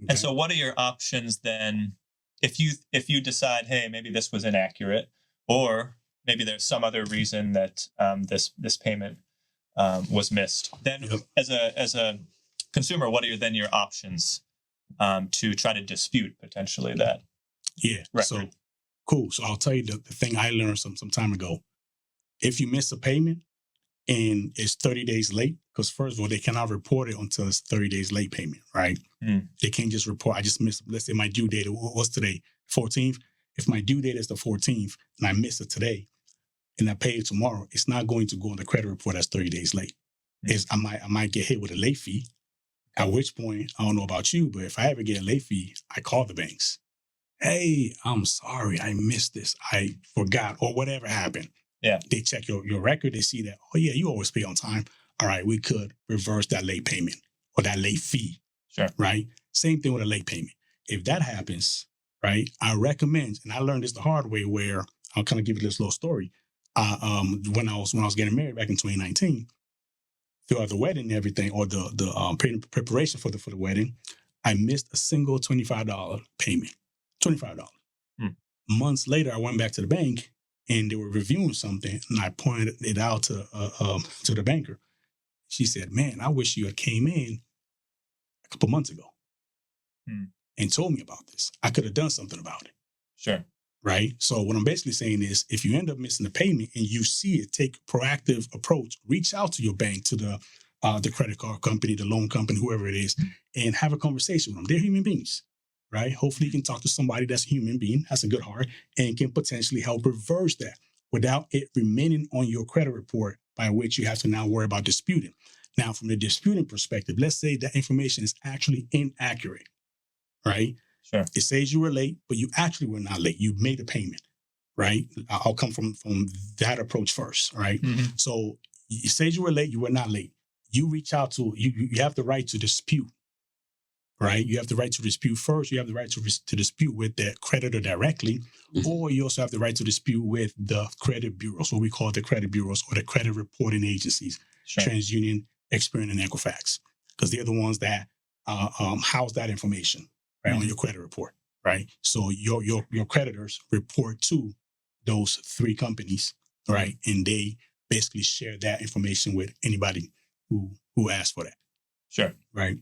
And Okay. so what are your options then if you decide, hey, maybe this was inaccurate, or maybe there's some other reason that this payment was missed? Then Yep. as a consumer, what are then your options to try to dispute potentially that Yeah. So record? cool. So I'll tell you the thing I learned some time ago. If you miss a payment and it's 30 days late, because first of all, they cannot report it until it's 30 days late payment, right? Mm. They can't just report, I just missed, let's say my due date, what's today? 14th. If my due date is the 14th and I miss it today and I pay it tomorrow, it's not going to go on the credit report as 30 days late. Mm. I might get hit with a late fee, at which point, I don't know about you, but if I ever get a late fee, I call the banks. Hey, I'm sorry, I missed this. I forgot, or whatever happened. Yeah. They check your record. They see that, oh, yeah, you always pay on time. All right, we could reverse that late payment or that late fee, Sure. right? Same thing with a late payment. If that happens, right, I recommend, and I learned this the hard way where I'll kind of give you this little story. When I was getting married back in 2019, throughout the wedding and everything, or the preparation for the wedding, I missed a single $25 payment. $25. Hmm. Months later, I went back to the bank and they were reviewing something, and I pointed it out to the banker. She said, "Man, I wish you had came in a couple months ago Hmm. and told me about this. I could have done something about it." Sure. Right. So what I'm basically saying is, if you end up missing a payment and you see it, take a proactive approach. Reach out to your bank, to the credit card company, the loan company, whoever it is, and have a conversation with them. They're human beings, right? Hopefully, you can talk to somebody that's a human being, has a good heart, and can potentially help reverse that without it remaining on your credit report, by which you have to now worry about disputing. Now, from the disputing perspective, let's say that information is actually inaccurate, right? Sure. It says you were late, but you actually were not late. You made a payment, right? I'll come from that approach first, right? Mm-hmm. So it says you were late, you were not late. You reach out to, you have the right to dispute, right? You have the right to dispute first. You have the right to dispute with the creditor directly, or you also have the right to dispute with the credit bureaus, what we call the credit bureaus or the credit reporting agencies, Sure. TransUnion, Experian, and Equifax, because they're the ones that house that information, right, on your credit report, right? So your creditors report to those three companies, right, and they basically share that information with anybody who asks for that, Sure. right?